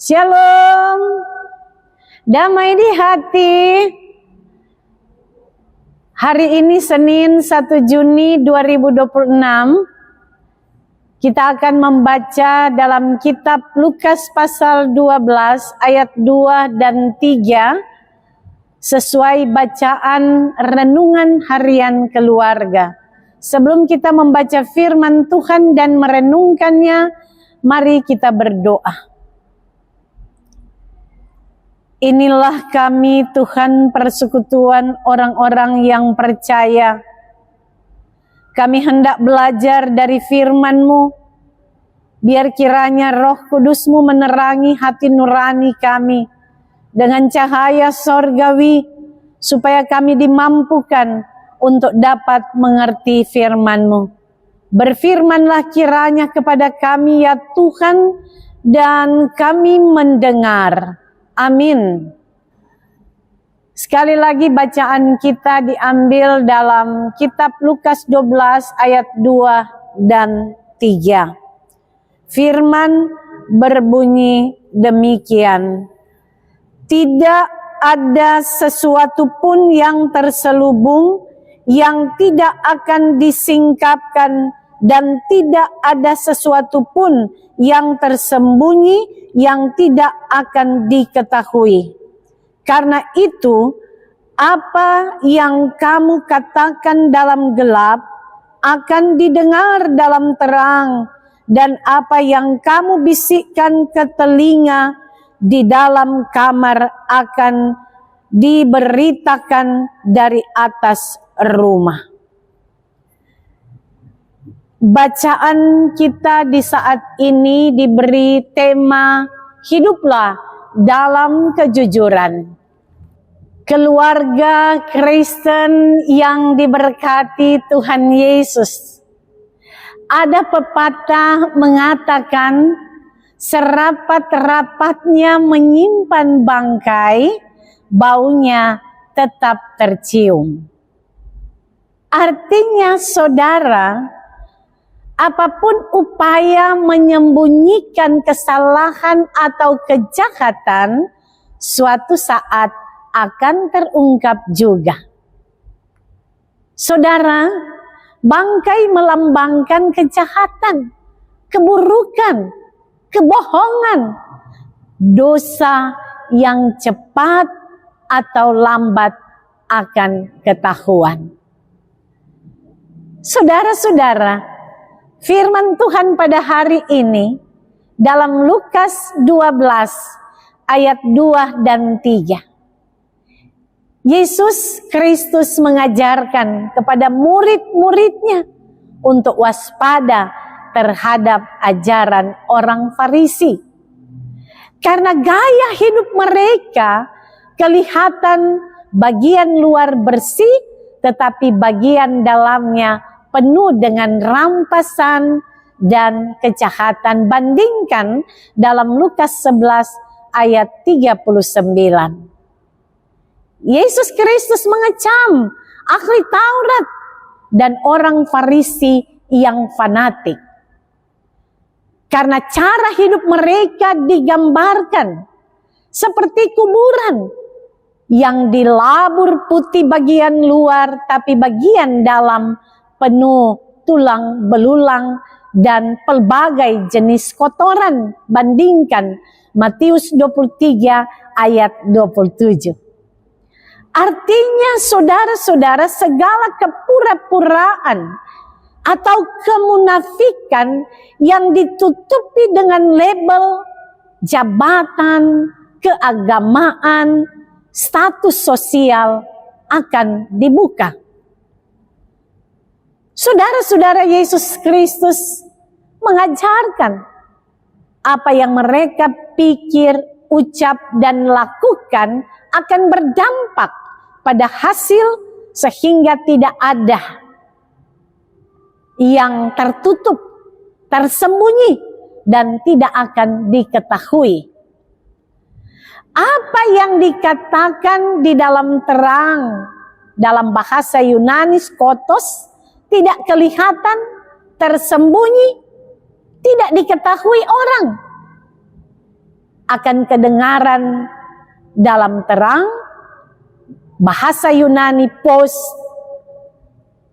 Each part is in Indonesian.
Shalom, damai di hati. Hari ini Senin 1 Juni 2026, kita akan membaca dalam kitab Lukas pasal 12 ayat 2 dan 3 sesuai bacaan renungan harian keluarga. Sebelum kita membaca firman Tuhan dan merenungkannya, mari kita berdoa. Inilah kami Tuhan, persekutuan orang-orang yang percaya. Kami hendak belajar dari firman-Mu. Biar kiranya Roh Kudus-Mu menerangi hati nurani kami dengan cahaya sorgawi, supaya kami dimampukan untuk dapat mengerti firman-Mu. Berfirmanlah kiranya kepada kami ya Tuhan, dan kami mendengar. Amin. Sekali lagi bacaan kita diambil dalam kitab Lukas 12 ayat 2 dan 3. Firman berbunyi demikian. Tidak ada sesuatu pun yang terselubung yang tidak akan disingkapkan, dan tidak ada sesuatu pun yang tersembunyi yang tidak akan diketahui. Karena itu, apa yang kamu katakan dalam gelap akan didengar dalam terang, dan apa yang kamu bisikkan ke telinga di dalam kamar akan diberitakan dari atas rumah. Bacaan kita di saat ini diberi tema hiduplah dalam kejujuran. Keluarga Kristen yang diberkati Tuhan Yesus. Ada pepatah mengatakan, serapat-rapatnya menyimpan bangkai, baunya tetap tercium. Artinya saudara, apapun upaya menyembunyikan kesalahan atau kejahatan, suatu saat akan terungkap juga. Saudara, bangkai melambangkan kejahatan, keburukan, kebohongan, dosa yang cepat atau lambat akan ketahuan. Saudara-saudara, firman Tuhan pada hari ini dalam Lukas 12 ayat 2 dan 3. Yesus Kristus mengajarkan kepada murid-muridnya untuk waspada terhadap ajaran orang Farisi. Karena gaya hidup mereka kelihatan bagian luar bersih, tetapi bagian dalamnya penuh dengan rampasan dan kejahatan. Bandingkan dalam Lukas 11 ayat 39. Yesus Kristus mengecam ahli Taurat dan orang Farisi yang fanatik. Karena cara hidup mereka digambarkan seperti kuburan yang dilabur putih bagian luar, tapi bagian dalam penuh tulang belulang dan pelbagai jenis kotoran. Bandingkan Matius 23 ayat 27. Artinya saudara-saudara, segala kepura-puraan atau kemunafikan yang ditutupi dengan label jabatan, keagamaan, status sosial akan dibuka. Saudara-saudara, Yesus Kristus mengajarkan apa yang mereka pikir, ucap, dan lakukan akan berdampak pada hasil, sehingga tidak ada yang tertutup, tersembunyi, dan tidak akan diketahui. Apa yang dikatakan di dalam terang, dalam bahasa Yunani skotos, tidak kelihatan, tersembunyi, tidak diketahui orang. akan kedengaran dalam terang, bahasa Yunani pos,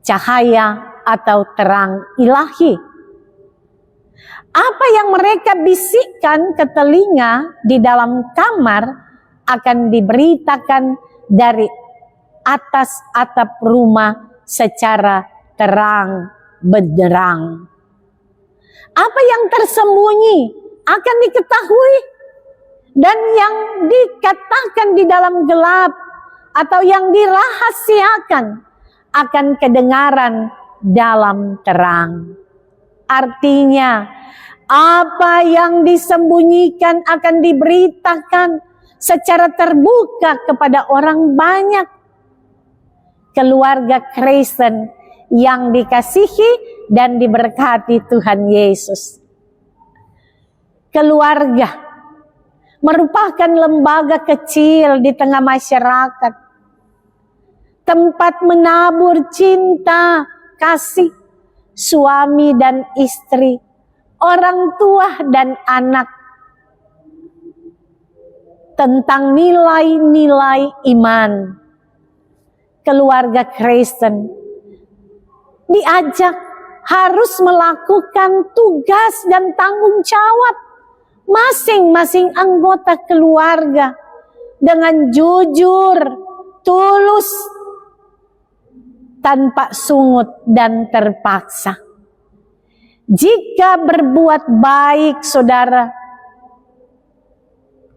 cahaya atau terang ilahi. Apa yang mereka bisikkan ke telinga di dalam kamar akan diberitakan dari atas atap rumah secara terang benderang. Apa yang tersembunyi akan diketahui, dan yang dikatakan di dalam gelap atau yang dirahasiakan akan kedengaran dalam terang. Artinya, apa yang disembunyikan akan diberitakan secara terbuka kepada orang banyak. Keluarga Kristen yang dikasihi dan diberkati Tuhan Yesus. Keluarga merupakan lembaga kecil di tengah masyarakat. Tempat menabur cinta, kasih, suami dan istri, orang tua dan anak, tentang nilai-nilai iman. Keluarga Kristen diajak harus melakukan tugas dan tanggung jawab masing-masing anggota keluarga dengan jujur, tulus, tanpa sungut dan terpaksa. Jika berbuat baik, saudara,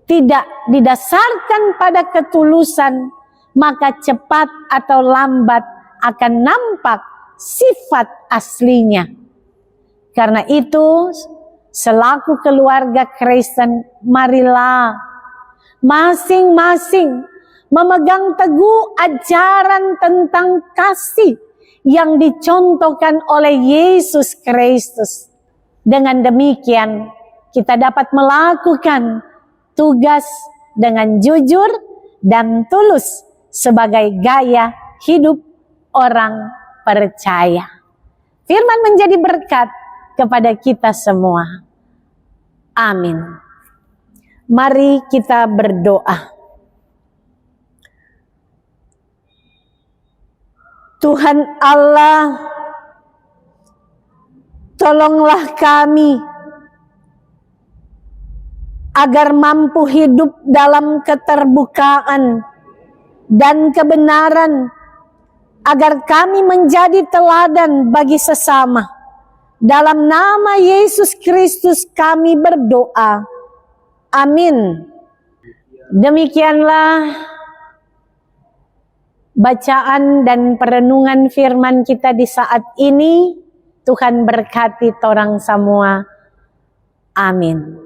tidak didasarkan pada ketulusan, maka cepat atau lambat akan nampak sifat aslinya. Karena itu, selaku keluarga Kristen, marilah masing-masing memegang teguh ajaran tentang kasih yang dicontohkan oleh Yesus Kristus. Dengan demikian, kita dapat melakukan tugas dengan jujur dan tulus sebagai gaya hidup orang percaya. Firman menjadi berkat kepada kita semua. Amin. Mari kita berdoa. Tuhan Allah, tolonglah kami agar mampu hidup dalam keterbukaan dan kebenaran, agar kami menjadi teladan bagi sesama. Dalam nama Yesus Kristus kami berdoa. Amin. Demikianlah bacaan dan perenungan firman kita di saat ini. Tuhan berkati torang semua. Amin.